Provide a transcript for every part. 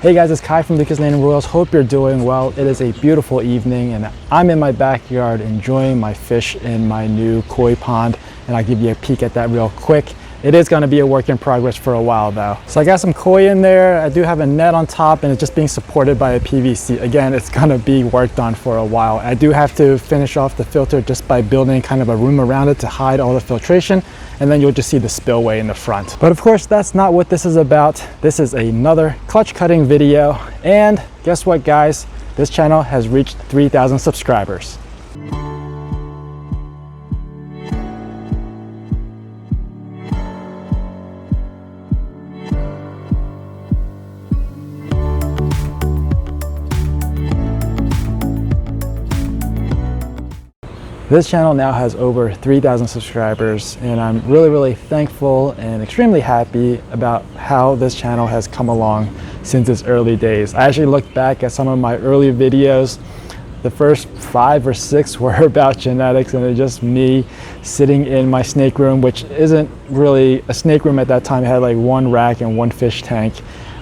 Hey guys, it's Kai from Lucas Landing Royals. Hope you're doing well. It is a beautiful evening and I'm in my backyard enjoying my fish in my new koi pond, and I'll give you a peek at that real quick. It is going to be a work in progress for a while though. So I got some koi in there. I do have a net on top and it's just being supported by a PVC. Again, it's going to be worked on for a while. I do have to finish off the filter just by building kind of a room around it to hide all the filtration, and then you'll just see the spillway in the front. But of course, that's not what this is about. This is another clutch cutting video, and guess what guys? This channel has reached 3,000 subscribers. This channel now has over 3,000 subscribers, and I'm really thankful and extremely happy about how this channel has come along since its early days. I actually looked back at some of my early videos. The first 5 or 6 were about genetics, and it's just me sitting in my snake room, which isn't really a snake room at that time. It had like 1 rack and 1 fish tank,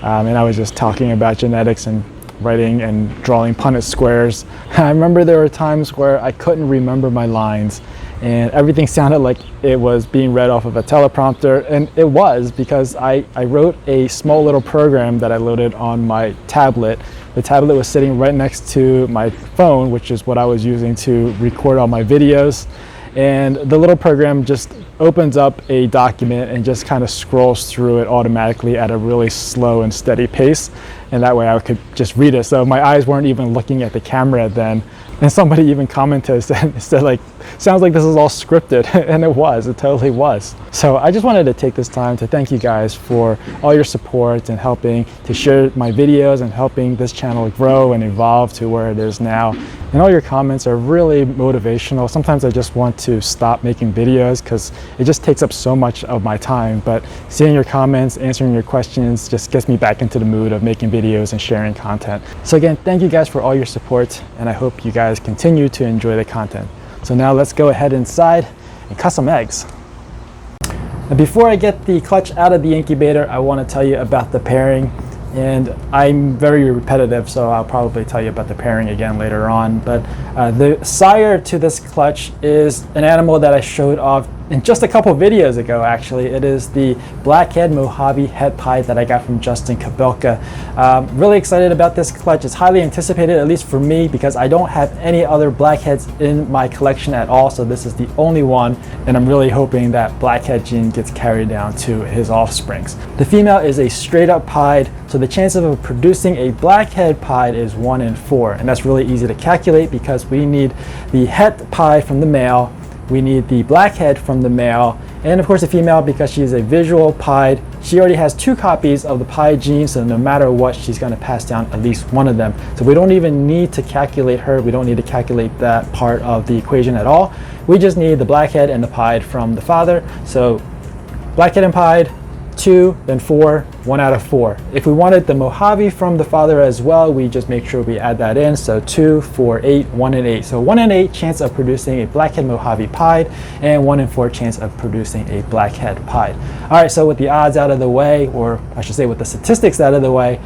and I was just talking about genetics and writing and drawing Punnett squares. I remember there were times where I couldn't remember my lines and everything sounded like it was being read off of a teleprompter, and it was because I wrote a small little program that I loaded on my tablet. The tablet was sitting right next to my phone, which is what I was using to record all my videos, and the little program just opens up a document and just kind of scrolls through it automatically at a really slow and steady pace, and that way I could just read it. So my eyes weren't even looking at the camera then. And somebody even commented and said like, sounds like this is all scripted, and it was, it totally was. So I just wanted to take this time to thank you guys for all your support and helping to share my videos and helping this channel grow and evolve to where it is now. And all your comments are really motivational. Sometimes I just want to stop making videos because it just takes up so much of my time, but seeing your comments, answering your questions just gets me back into the mood of making videos and sharing content. So again, thank you guys for all your support, and I hope you guys continue to enjoy the content. So now let's go ahead inside and cut some eggs. Now before I get the clutch out of the incubator, I want to tell you about the pairing. And I'm very repetitive, so I'll probably tell you about the pairing again later on. But the sire to this clutch is an animal that I showed off in just a couple videos ago, actually. It is the blackhead Mojave het pied that I got from Justin Kabelka. Really excited about this clutch. It's highly anticipated, at least for me, because I don't have any other blackheads in my collection at all. So this is the only one, and I'm really hoping that blackhead gene gets carried down to his offsprings. The female is a straight up pied, so the chance of producing a blackhead pied is 1 in 4, and that's really easy to calculate because we need the het pied from the male, we need the blackhead from the male, and of course the female, because she's a visual pied, she already has 2 copies of the pied gene, so no matter what, she's going to pass down at least one of them. So we don't even need to calculate her, we don't need to calculate that part of the equation at all. We just need the blackhead and the pied from the father. So blackhead and pied, 2, then 4, 1 out of 4. If we wanted the Mojave from the father as well, we just make sure we add that in. So 2, 4, 8, 1 in 8. So 1 in 8 chance of producing a blackhead Mojave pied, and 1 in 4 chance of producing a blackhead pied. All right, so with the odds out of the way, or I should say with the statistics out of the way,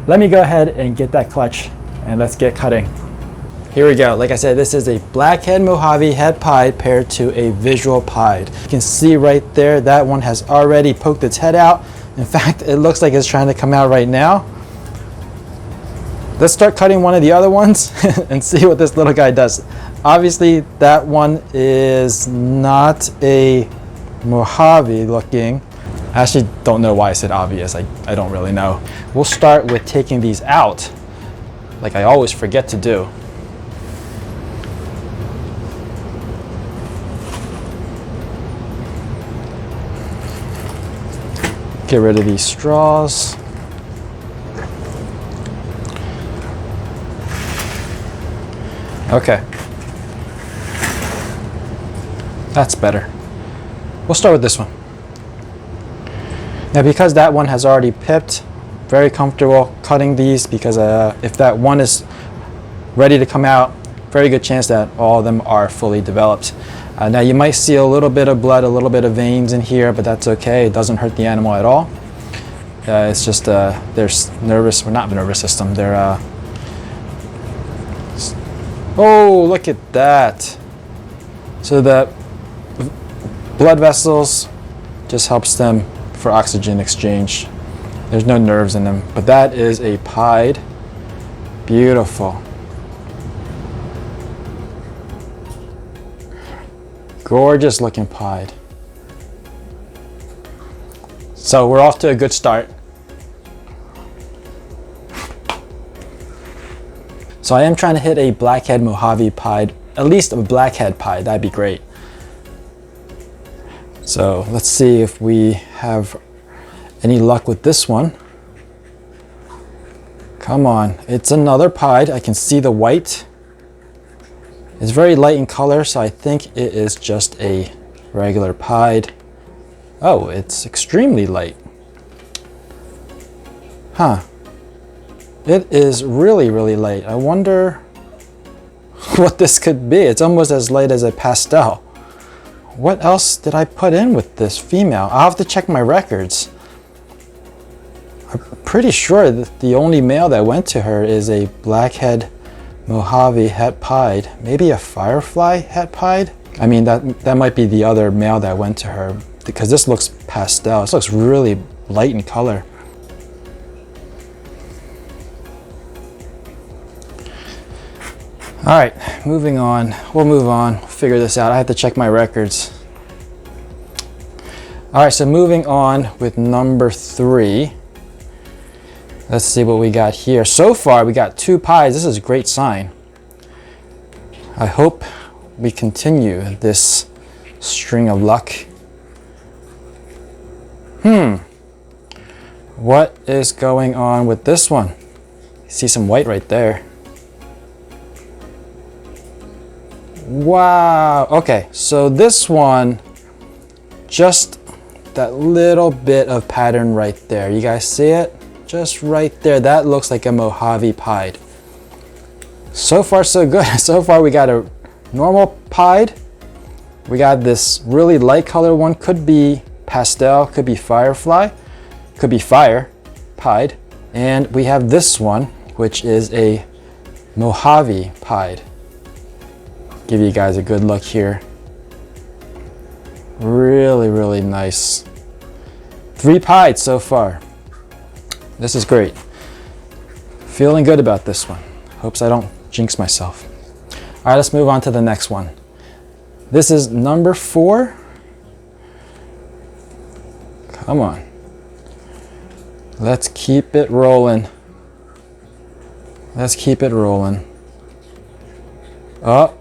let me go ahead and get that clutch and let's get cutting. Here we go. Like I said, this is a blackhead Mojave het pied paired to a visual pied. You can see right there, that one has already poked its head out. In fact, it looks like it's trying to come out right now. Let's start cutting one of the other ones and see what this little guy does. Obviously, that one is not a Mojave looking. I actually don't know why I said obvious. I don't really know. We'll start with taking these out, like I always forget to do. Get rid of these straws. Okay. That's better. We'll start with this one. Now because that one has already pipped, very comfortable cutting these because if that one is ready to come out, very good chance that all of them are fully developed. Now you might see a little bit of blood, a little bit of veins in here, but that's okay. It doesn't hurt the animal at all. It's just their nervous, or not nervous system. Their oh, look at that. So the blood vessels just helps them for oxygen exchange. There's no nerves in them, but that is a pied. Beautiful. Gorgeous looking pied. So we're off to a good start. So I am trying to hit a blackhead Mojave pied, at least a blackhead pied, that'd be great. So let's see if we have any luck with this one. Come on, it's another pied. I can see the white. It's very light in color, so I think it is just a regular pied. Oh, it's extremely light. Huh. It is really, really light. I wonder what this could be. It's almost as light as a pastel. What else did I put in with this female? I'll have to check my records. I'm pretty sure that the only male that went to her is a blackhead Mojave het pied. Maybe a firefly het pied? I mean, that might be the other male that went to her, because this looks pastel. This looks really light in color. All right, moving on. We'll move on, figure this out. I have to check my records. All right, so moving on with number 3. Let's see what we got here. So far, we got 2 pies. This is a great sign. I hope we continue this string of luck. What is going on with this one? See some white right there. Wow. Okay, so this one, just that little bit of pattern right there. You guys see it? Just right there. That looks like a Mojave pied. So far, so good. So far, we got a normal pied. We got this really light color one. Could be pastel, could be firefly, could be fire pied. And we have this one, which is a Mojave pied. Give you guys a good look here. Really, really nice. 3 pied so far. This is great. Feeling good about this one. Hopes I don't jinx myself. All right, let's move on to the next one. This is number 4. Come on. Let's keep it rolling. Let's keep it rolling. Oh,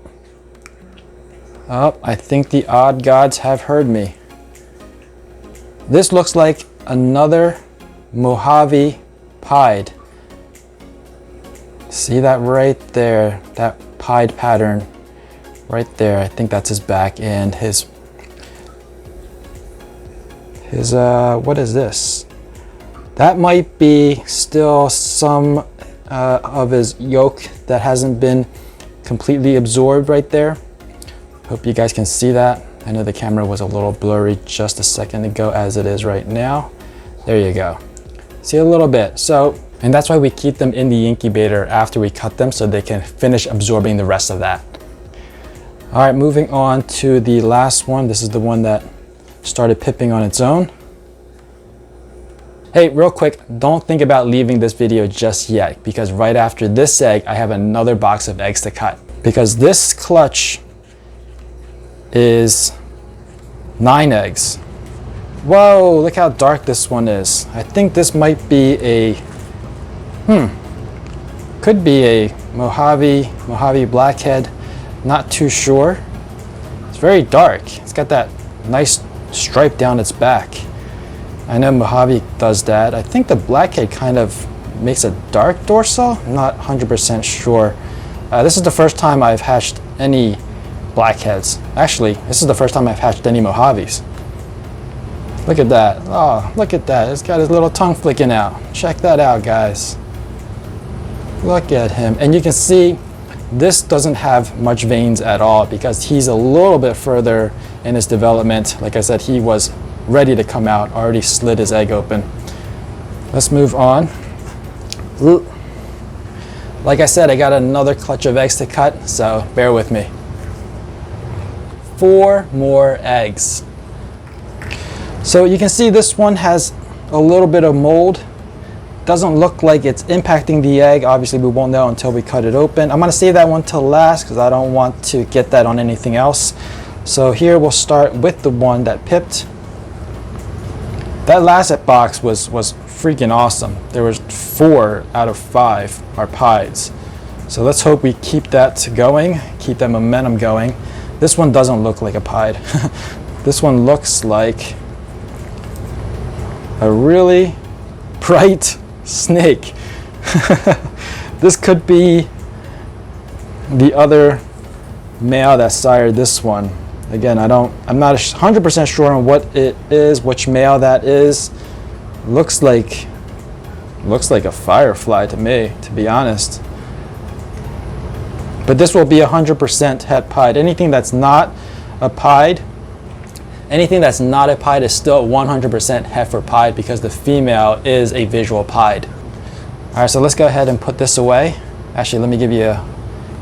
I think the odd gods have heard me. This looks like another Mojave pied. See that right there? That pied pattern right there. I think that's his back and his what is this? That might be still some of his yolk that hasn't been completely absorbed right there. Hope you guys can see that. I know the camera was a little blurry just a second ago, as it is right now. There you go. See a little bit. So, and that's why we keep them in the incubator after we cut them, so they can finish absorbing the rest of that. All right, moving on to the last one. This is the one that started pipping on its own. Hey, real quick, don't think about leaving this video just yet, because right after this egg, I have another box of eggs to cut. Because this clutch is 9 eggs. Whoa, look how dark this one is. I think this might be a, could be a Mojave blackhead. Not too sure. It's very dark. It's got that nice stripe down its back. I know Mojave does that. I think the blackhead kind of makes a dark dorsal. I'm not 100% sure. This is the first time I've hatched any blackheads. Actually, this is the first time I've hatched any Mojaves. Look at that. Oh, look at that. It's got his little tongue flicking out. Check that out, guys. Look at him. And you can see this doesn't have much veins at all, because he's a little bit further in his development. Like I said, he was ready to come out, already slid his egg open. Let's move on. Like I said, I got another clutch of eggs to cut, so bear with me. 4 more eggs. So you can see this one has a little bit of mold. Doesn't look like it's impacting the egg. Obviously we won't know until we cut it open. I'm gonna save that one till last because I don't want to get that on anything else. So here we'll start with the one that pipped. That last box was freaking awesome. There was 4 out of 5 are pieds. So let's hope we keep that going, keep that momentum going. This one doesn't look like a pied. This one looks like a really bright snake. This could be the other male that sired this one. Again, I'm not 100% sure on what it is, which male that is. Looks like a firefly to me, to be honest. But this will be 100% het pied. Anything that's not a pied, is still 100% heifer pied because the female is a visual pied. All right, so let's go ahead and put this away. Actually, let me give you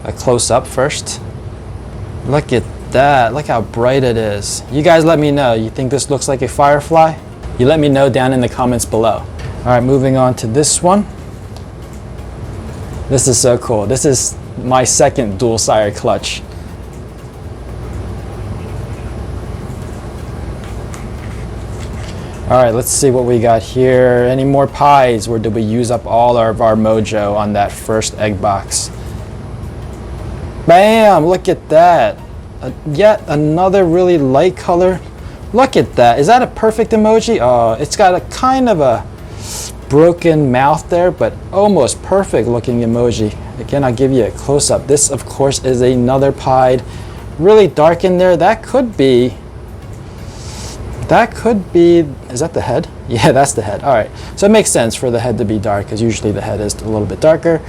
a close-up first. Look at that. Look how bright it is. You guys let me know. You think this looks like a firefly? You let me know down in the comments below. All right, moving on to this one. This is so cool. This is my second dual sire clutch. All right, let's see what we got here. Any more pies, or did we use up all of our mojo on that first egg box? Bam, look at that. Yet another really light color. Look at that. Is that a perfect emoji? Oh, it's got a kind of a broken mouth there, but almost perfect looking emoji. Again, I'll give you a close-up. This, of course, is another pied. Really dark in there. That could be, is that the head? Yeah, that's the head. All right, so it makes sense for the head to be dark because usually the head is a little bit darker.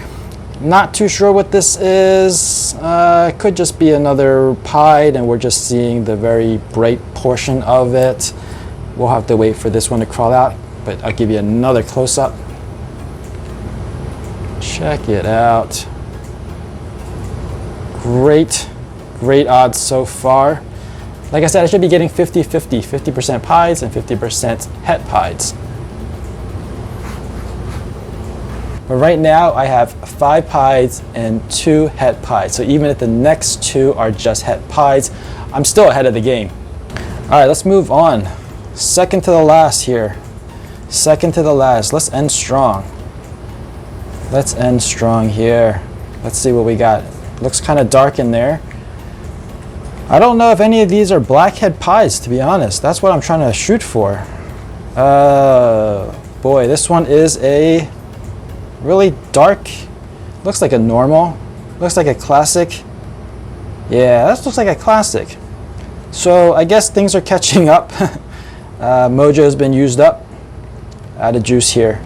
Not too sure what this is. It could just be another pied and we're just seeing the very bright portion of it. We'll have to wait for this one to crawl out, but I'll give you another close-up. Check it out. Great odds so far. Like I said, I should be getting 50-50, 50% pieds and 50% het pieds. But right now I have 5 pieds and 2 het pieds. So even if the next 2 are just het pieds, I'm still ahead of the game. All right, let's move on. Second to the last here. Second to the last. Let's end strong. Let's end strong here. Let's see what we got. Looks kind of dark in there. I don't know if any of these are blackhead pies, to be honest. That's what I'm trying to shoot for. Boy, this one is a really dark. Looks like a normal. Looks like a classic. Yeah, that looks like a classic. So I guess things are catching up. Mojo has been used up. Add a juice here.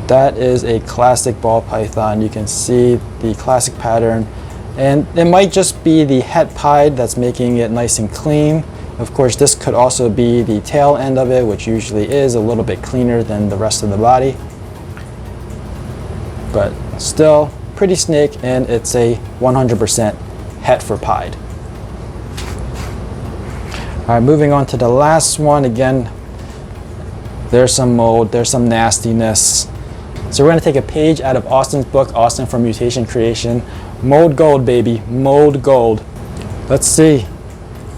That is a classic ball python. You can see the classic pattern. And it might just be the het pied that's making it nice and clean. Of course, this could also be the tail end of it, which usually is a little bit cleaner than the rest of the body. But still, pretty snake, and it's a 100% het for pied. All right, moving on to the last one. Again, there's some mold, there's some nastiness. So we're gonna take a page out of Austin's book, Austin for Mutation Creation. Mold gold, baby, mold gold. Let's see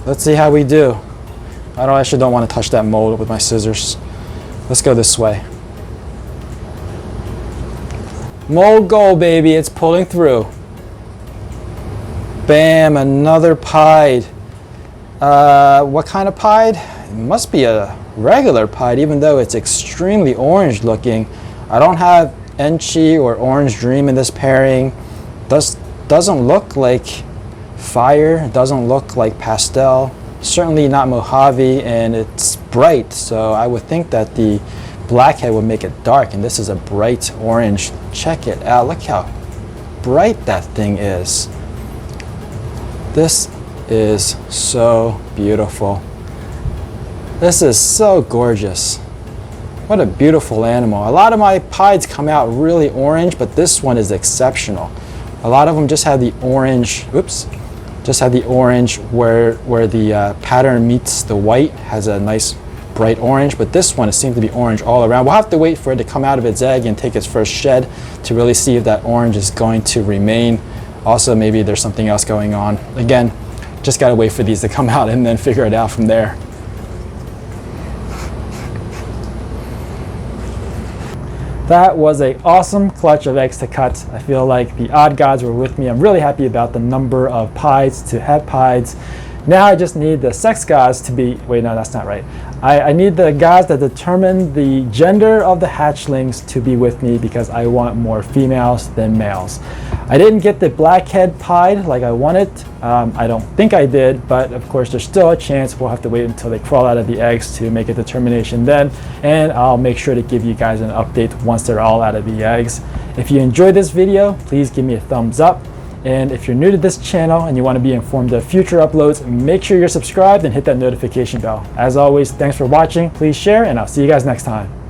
how we do. I actually don't want to touch that mold with my scissors. Let's go this way. Mold gold, baby, it's pulling through. Bam, another pied. What kind of pied? It must be a regular pied, even though it's extremely orange looking. I don't have Enchi or Orange Dream in this pairing. Doesn't look like fire, doesn't look like pastel, certainly not Mojave, and it's bright, so I would think that the blackhead would make it dark, and this is a bright orange. Check it out, look how bright that thing is. This is so beautiful. This is so gorgeous. What a beautiful animal. A lot of my pieds come out really orange, but this one is exceptional. A lot of them just have the orange, just have the orange where the pattern meets the white, has a nice bright orange, but this one, it seems to be orange all around. We'll have to wait for it to come out of its egg and take its first shed to really see if that orange is going to remain. Also, maybe there's something else going on. Again, just gotta wait for these to come out and then figure it out from there. That was an awesome clutch of eggs to cut. I feel like the odd gods were with me. I'm really happy about the number of pieds to het pieds. Now I just need the sex gods to be, wait, no, that's not right. I need the gods that determine the gender of the hatchlings to be with me because I want more females than males. I didn't get the blackhead pied like I wanted. I don't think I did, but of course there's still a chance. We'll have to wait until they crawl out of the eggs to make a determination then, and I'll make sure to give you guys an update once they're all out of the eggs. If you enjoyed this video, please give me a thumbs up. And if you're new to this channel and you want to be informed of future uploads, make sure you're subscribed and hit that notification bell. As always, thanks for watching. Please share, and I'll see you guys next time.